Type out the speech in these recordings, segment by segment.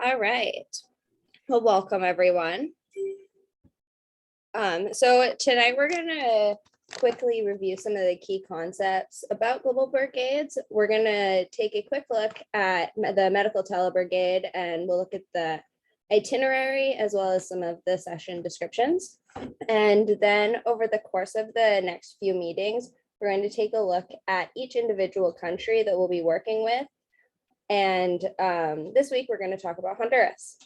All right. Well, welcome everyone. So tonight we're gonna quickly review some of the key concepts about global brigades. We're gonna take a quick look at the medical telebrigade, and we'll look at the itinerary as well as some of the session descriptions. And then over the course of the next few meetings, we're going to take a look at each individual country that we'll be working with. And this week we're going to talk about Honduras.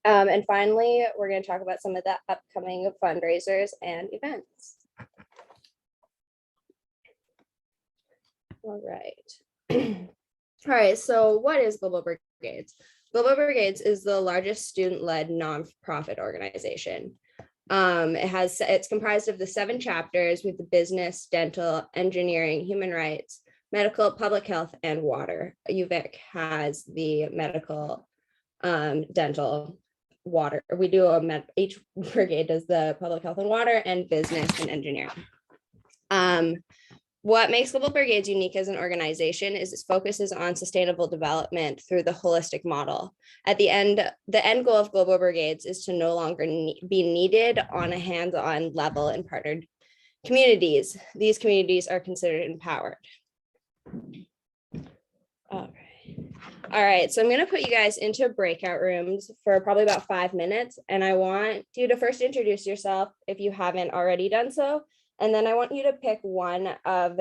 And finally, we're going to talk about some of the upcoming fundraisers and events. All right. All right, so what is Global Brigades? Global Brigades is the largest student-led nonprofit organization. It's comprised of the 7 chapters with the business, dental, engineering, human rights, medical, public health, and water. UVic has the medical, dental, water. We do each brigade does the public health and water, and business and engineering. What makes Global Brigades unique as an organization is its focuses on sustainable development through the holistic model. At the end goal of Global Brigades is to no longer be needed on a hands-on level in partnered communities. These communities are considered empowered. All right, so I'm going to put you guys into breakout rooms for probably about 5 minutes, and I want you to first introduce yourself if you haven't already done so. And then I want you to pick one of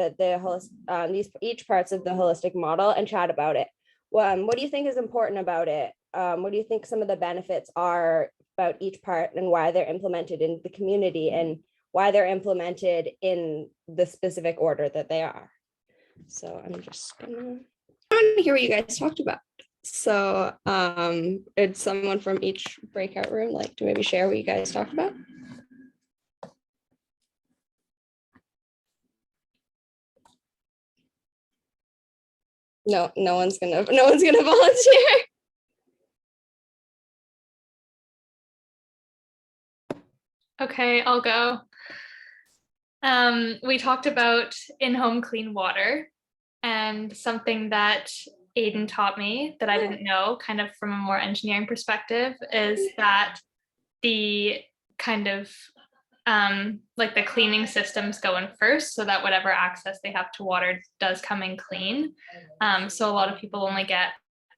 each parts of the holistic model and chat about it. What do you think is important about it? What do you think some of the benefits are about each part, and why they're implemented in the community, and why they're implemented in the specific order that they are? So I want to hear what you guys talked about. So did someone from each breakout room like to maybe share what you guys talked about? No one's gonna volunteer. Okay, I'll go. We talked about in-home clean water, and something that Aiden taught me that I didn't know, kind of from a more engineering perspective, is that the kind of like the cleaning systems go in first, so that whatever access they have to water does come in clean. So a lot of people only get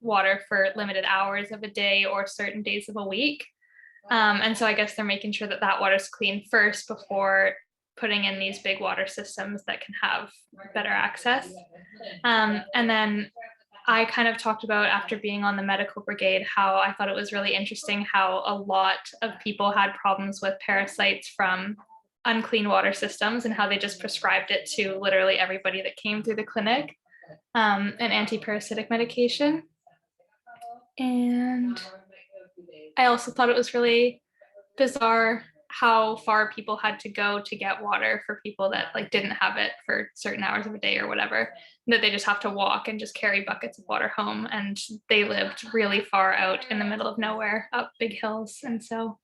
water for limited hours of a day or certain days of a week. And so I guess they're making sure that that water is clean first before putting in these big water systems that can have better access. And then I kind of talked about, after being on the medical brigade, how I thought it was really interesting how a lot of people had problems with parasites from unclean water systems, and how they just prescribed it to literally everybody that came through the clinic, an anti-parasitic medication. And I also thought it was really bizarre how far people had to go to get water for people that like didn't have it for certain hours of a day or whatever, that they just have to walk and just carry buckets of water home, and they lived really far out in the middle of nowhere up big hills. And so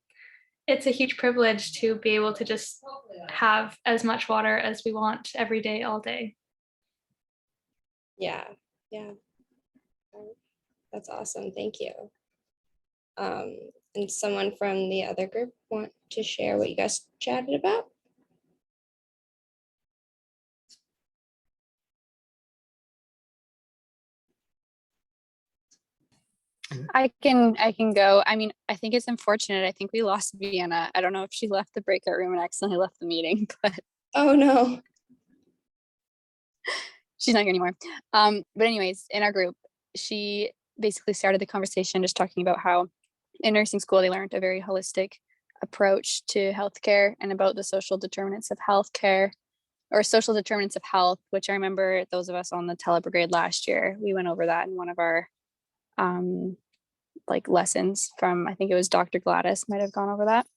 it's a huge privilege to be able to just have as much water as we want every day, all day. Yeah, that's awesome. Thank you. And someone from the other group want to share what you guys chatted about? I can go. I mean, I think it's unfortunate. I think we lost Vienna. I don't know if she left the breakout room and accidentally left the meeting, but oh no, she's not here anymore. But anyways, in our group, she basically started the conversation just talking about how in nursing school they learned a very holistic approach to healthcare, and about the social determinants of healthcare, or social determinants of health, which I remember those of us on the telebrigade last year, we went over that in one of our like lessons from, I think it was Dr. Gladys might have gone over that.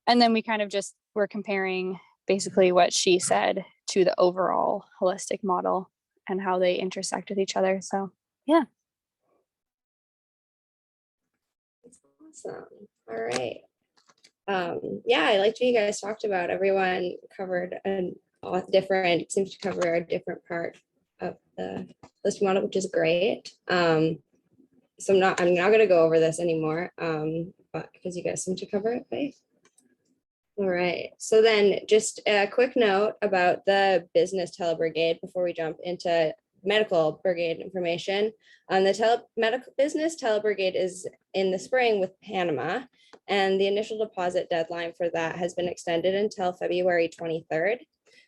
And then we kind of just were comparing basically what she said to the overall holistic model and how they intersect with each other. So yeah. That's awesome. All right. Yeah, I liked what you guys talked about. Everyone covered seems to cover a different part of the holistic model, which is great. So I'm not gonna go over this anymore, but because you guys seem to cover it, right? All right, so then just a quick note about the business telebrigade before we jump into medical brigade information. The medical business telebrigade is in the spring with Panama, and the initial deposit deadline for that has been extended until February 23rd.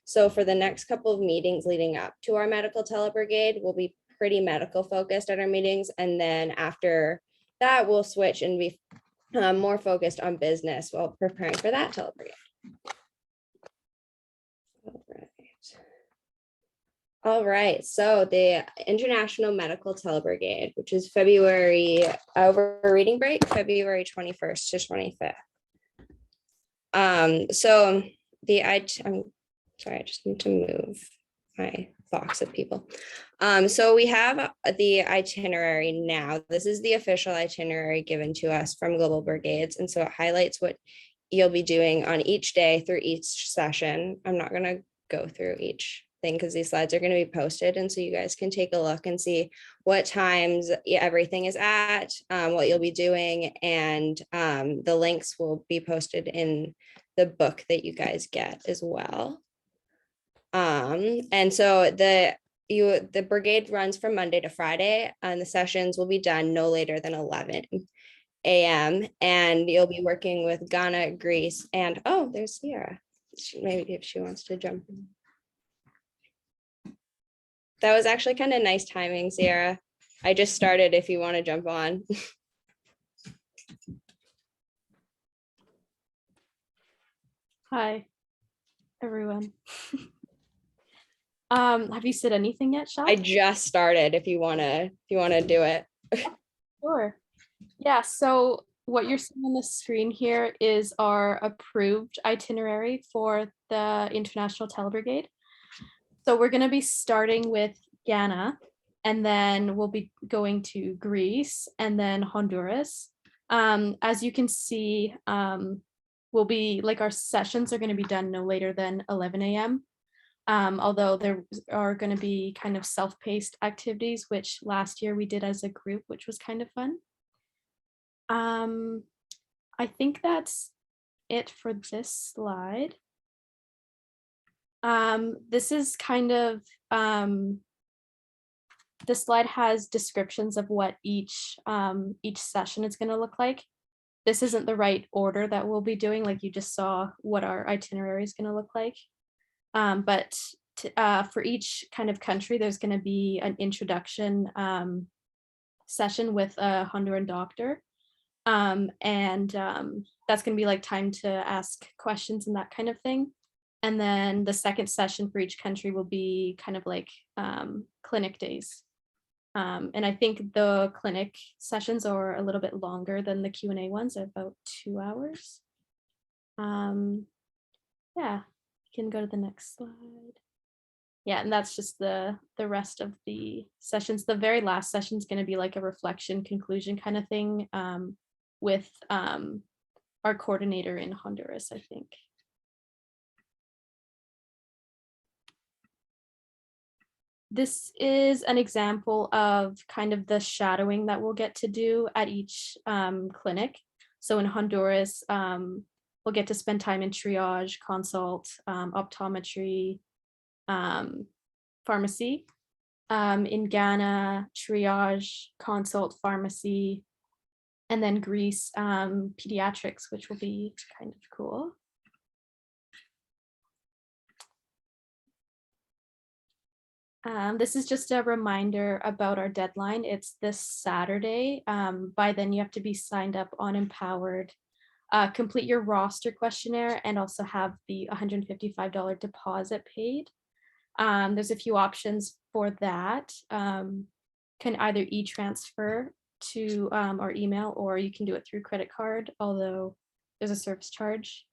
So for the next couple of meetings leading up to our medical telebrigade, we'll be pretty medical focused at our meetings, and then after that, we'll switch and be more focused on business while preparing for that telebrigade. All right, so the International Medical Telebrigade, which is February, over reading break, February 21st to 25th. So I'm sorry, I just need to move my box of people. So we have the itinerary now. This is the official itinerary given to us from Global Brigades. And so it highlights what you'll be doing on each day through each session. I'm not gonna go through each thing because these slides are going to be posted, and so you guys can take a look and see what times everything is at, what you'll be doing, and the links will be posted in the book that you guys get as well. And so the brigade runs from Monday to Friday, and the sessions will be done no later than 11 a.m. and you'll be working with Ghana, Greece, and oh, there's Sierra. Maybe if she wants to jump in. That was actually kind of nice timing, Sierra. I just started if you want to jump on. Hi, everyone. Have you said anything yet, Shal? I just started if you want to do it. Sure. Yeah, so what you're seeing on the screen here is our approved itinerary for the International Telebrigade. So we're going to be starting with Ghana, and then we'll be going to Greece and then Honduras. As you can see, we'll be like our sessions are going to be done no later than 11 a.m. Although there are going to be kind of self-paced activities, which last year we did as a group, which was kind of fun. I think that's it for this slide. This is kind of, this slide has descriptions of what each session is going to look like. This isn't the right order that we'll be doing, like you just saw what our itinerary is going to look like. But for each kind of country, there's going to be an introduction session with a Honduran doctor. And that's going to be like time to ask questions and that kind of thing. And then the second session for each country will be kind of like clinic days. And I think the clinic sessions are a little bit longer than the Q&A ones, about 2 hours. Yeah, you can go to the next slide. Yeah, and that's just the rest of the sessions. The very last session is going to be like a reflection conclusion kind of thing with our coordinator in Honduras, I think. This is an example of kind of the shadowing that we'll get to do at each clinic. So in Honduras, we'll get to spend time in triage, consult, optometry, pharmacy. In Ghana, triage, consult, pharmacy, and then Greece, pediatrics, which will be kind of cool. This is just a reminder about our deadline. It's this Saturday. By then you have to be signed up on Empowered, complete your roster questionnaire, and also have the $155 deposit paid. There's a few options for that. Can either e-transfer to our email, or you can do it through credit card, although there's a service charge.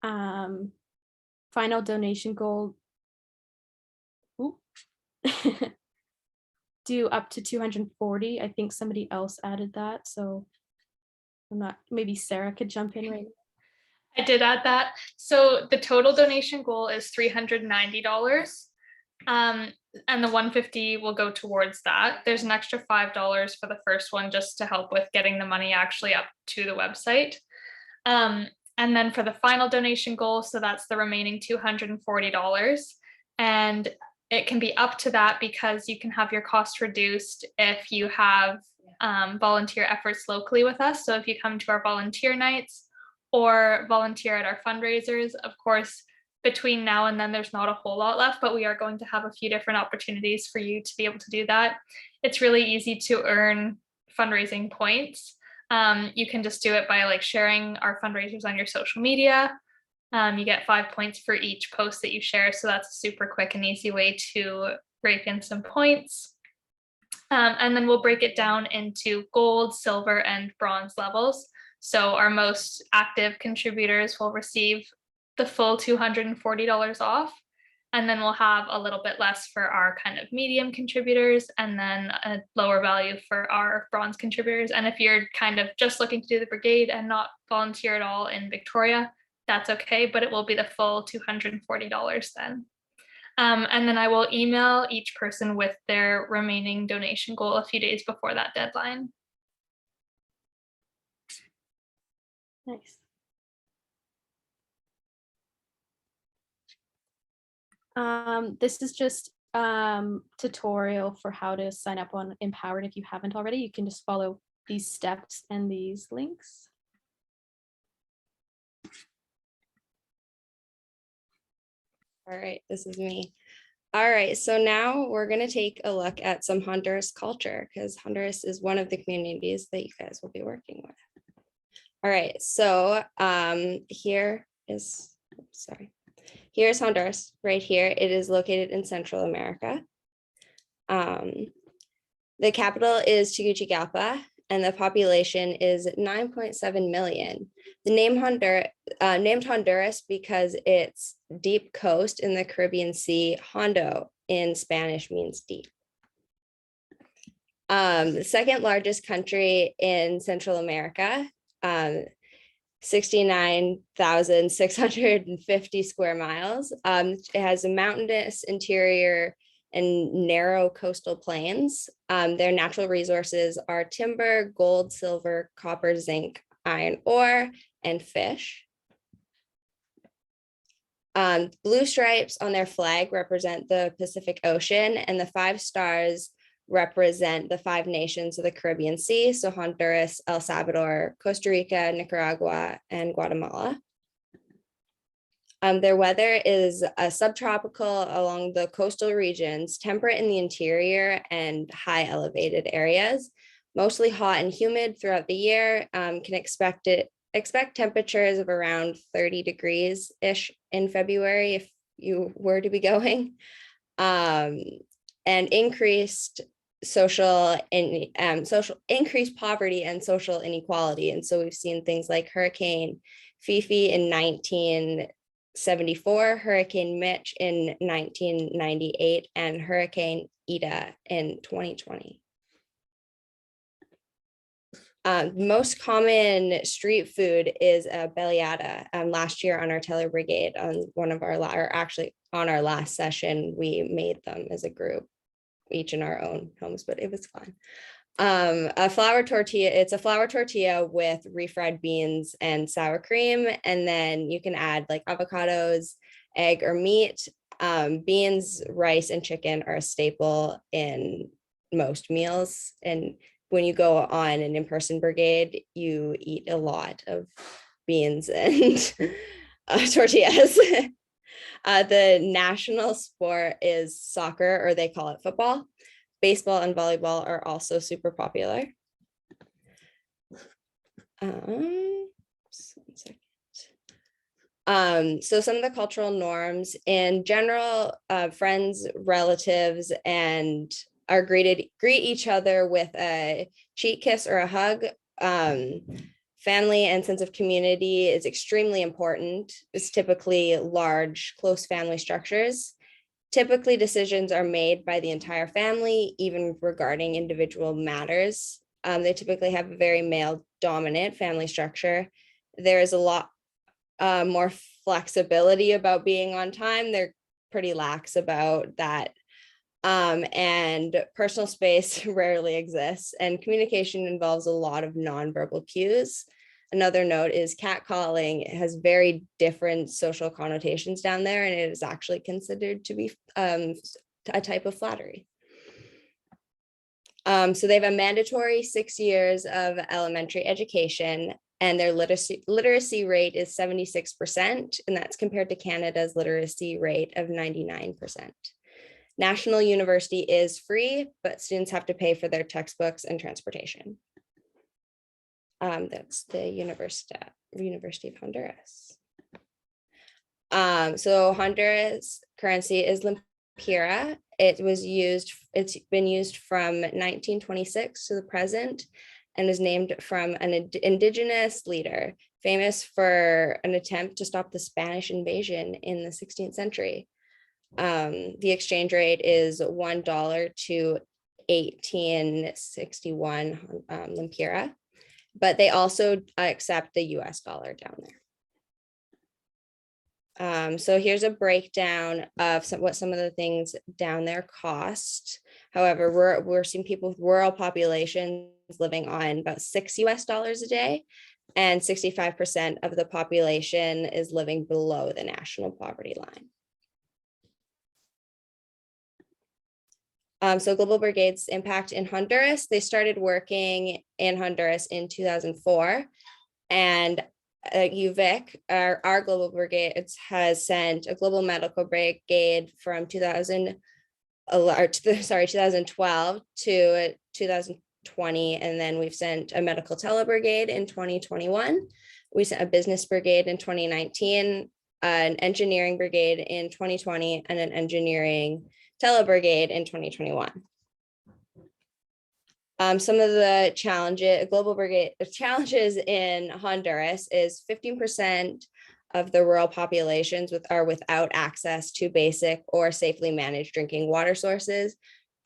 Final donation goal, do up to 240. I think somebody else added that, so I'm not, maybe Sarah could jump in right now. I did add that. So the total donation goal is $390. And the 150 will go towards that. There's an extra $5 for the first one just to help with getting the money actually up to the website. And then for the final donation goal, so that's the remaining $240. And it can be up to that because you can have your cost reduced if you have volunteer efforts locally with us. So if you come to our volunteer nights or volunteer at our fundraisers, of course, between now and then, there's not a whole lot left, but we are going to have a few different opportunities for you to be able to do that. It's really easy to earn fundraising points. You can just do it by like sharing our fundraisers on your social media. You get 5 points for each post that you share. So that's a super quick and easy way to rake in some points. And then we'll break it down into gold, silver, and bronze levels. So our most active contributors will receive the full $240 off. And then we'll have a little bit less for our kind of medium contributors and then a lower value for our bronze contributors. And if you're kind of just looking to do the brigade and not volunteer at all in Victoria, that's okay, but it will be the full $240 then. And then I will email each person with their remaining donation goal a few days before that deadline. Nice. This is just tutorial for how to sign up on Empowered. If you haven't already, you can just follow these steps and these links. All right, this is me. All right, so now we're going to take a look at some Honduras culture because Honduras is one of the communities that you guys will be working with. All right, so here's Honduras right here. It is located in Central America. The capital is Tegucigalpa, and the population is 9.7 million. The name named Honduras because its deep coast in the Caribbean Sea. Hondo in Spanish means deep. The second largest country in Central America, 69,650 square miles. It has a mountainous interior and narrow coastal plains. Their natural resources are timber, gold, silver, copper, zinc, iron ore, and fish. Blue stripes on their flag represent the Pacific Ocean, and the 5 stars represent the 5 nations of the Caribbean Sea. So Honduras, El Salvador, Costa Rica, Nicaragua, and Guatemala. Their weather is subtropical along the coastal regions, temperate in the interior and high elevated areas, mostly hot and humid throughout the year. Can expect temperatures of around 30 degrees-ish in February if you were to be going. And increased increased poverty and social inequality. And so we've seen things like Hurricane Fifi in 1974, Hurricane Mitch in 1998, and Hurricane Ida in 2020. Most common street food is a baleada. Last year on our Teller Brigade, on our last session, we made them as a group, each in our own homes, but it was fun. A flour tortilla, it's a flour tortilla with refried beans and sour cream, and then you can add like avocados, egg, or meat. Beans, rice, and chicken are a staple in most meals, and when you go on an in-person brigade, you eat a lot of beans and tortillas. The national sport is soccer, or they call it football. Baseball and volleyball are also super popular. So some of the cultural norms in general, friends, relatives, and are greet each other with a cheek kiss or a hug. Family and sense of community is extremely important. It's typically large, close family structures. Typically, decisions are made by the entire family, even regarding individual matters. They typically have a very male-dominant family structure. There is a lot more flexibility about being on time. There pretty lax about that. And personal space rarely exists, and communication involves a lot of nonverbal cues. Another note is catcalling has very different social connotations down there, and it is actually considered to be a type of flattery. So they have a mandatory 6 years of elementary education, and their literacy rate is 76%, and that's compared to Canada's literacy rate of 99%. National University is free, but students have to pay for their textbooks and transportation. That's the University of Honduras. So Honduras currency is Lempira. It's been used from 1926 to the present, and is named from an indigenous leader famous for an attempt to stop the Spanish invasion in the 16th century. The exchange rate is $1 to 1861 Lempira, but they also accept the US dollar down there. So here's a breakdown of what some of the things down there cost. However, we're seeing people with rural populations living on about $6 US a day, and 65% of the population is living below the national poverty line. So Global Brigade's impact in Honduras, they started working in Honduras in 2004, and UVic, our Global Brigade, has sent a Global Medical Brigade from 2012 to 2020, and then we've sent a Medical Tele Brigade in 2021. We sent a Business Brigade in 2019, an Engineering Brigade in 2020, and an Engineering Tele Brigade in 2021. Some of the Global Brigade challenges in Honduras is 15% of the rural populations are without access to basic or safely managed drinking water sources.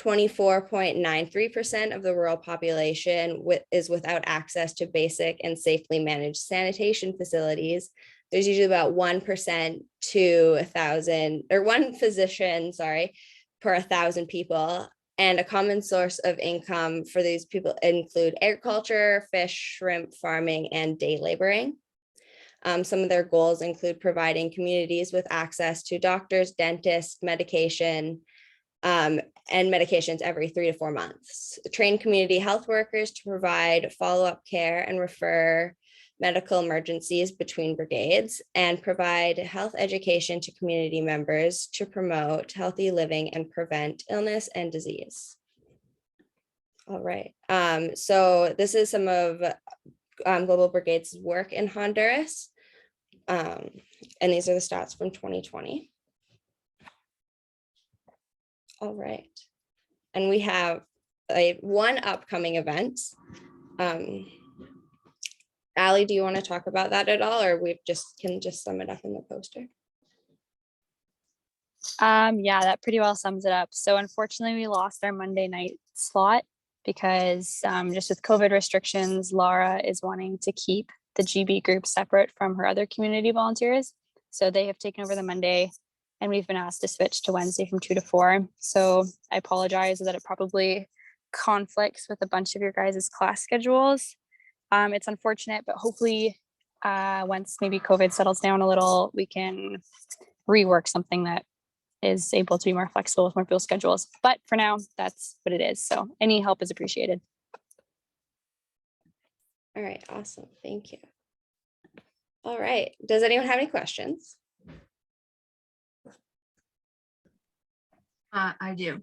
24.93% of the rural population is without access to basic and safely managed sanitation facilities. There's usually about 1% to 1,000, or one physician, per 1,000 people. And a common source of income for these people include agriculture, fish, shrimp farming, and day laboring. Some of their goals include providing communities with access to doctors, dentists, medication, and medications every 3 to 4 months. Train community health workers to provide follow-up care and refer medical emergencies between brigades, and provide health education to community members to promote healthy living and prevent illness and disease. All right, so this is some of Global Brigade's work in Honduras. And these are the stats from 2020. All right, and we have one upcoming event. Allie, do you want to talk about that at all, or we can just sum it up in the poster? Yeah, that pretty well sums it up. So unfortunately, we lost our Monday night slot because just with COVID restrictions, Laura is wanting to keep the GB group separate from her other community volunteers. So they have taken over the Monday, and we've been asked to switch to Wednesday from 2 to 4. So I apologize that it probably conflicts with a bunch of your guys' class schedules. It's unfortunate, but hopefully once maybe COVID settles down a little, we can rework something that is able to be more flexible with more people's schedules. But for now, that's what it is. So any help is appreciated. All right, awesome. Thank you. All right, does anyone have any questions? I do.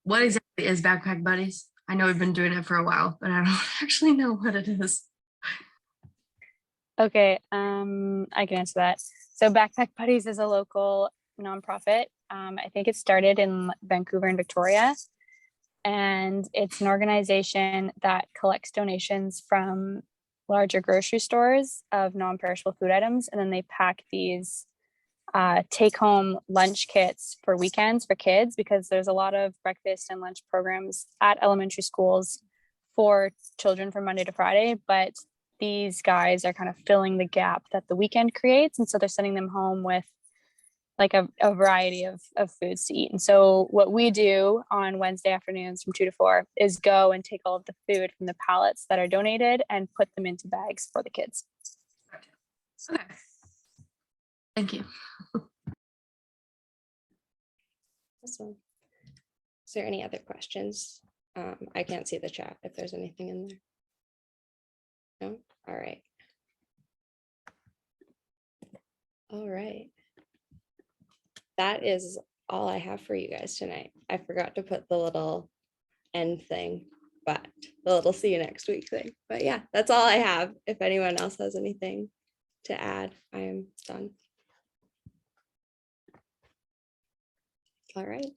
What exactly is Backpack Buddies? I know we've been doing it for a while, but I don't actually know what it is. Okay, I can answer that. So Backpack Buddies is a local nonprofit. I think it started in Vancouver and Victoria, and it's an organization that collects donations from larger grocery stores of non-perishable food items, and then they pack these take-home lunch kits for weekends for kids, because there's a lot of breakfast and lunch programs at elementary schools for children from Monday to Friday, but these guys are kind of filling the gap that the weekend creates, and so they're sending them home with like a variety of foods to eat. And so what we do on Wednesday afternoons from 2 to 4 is go and take all of the food from the pallets that are donated and put them into bags for the kids. Okay. Thank you. Awesome. Is there any other questions? I can't see the chat if there's anything in there. No? All right. All right. That is all I have for you guys tonight. I forgot to put the little end thing, but the little see you next week thing. But yeah, that's all I have. If anyone else has anything to add, I am done. All right.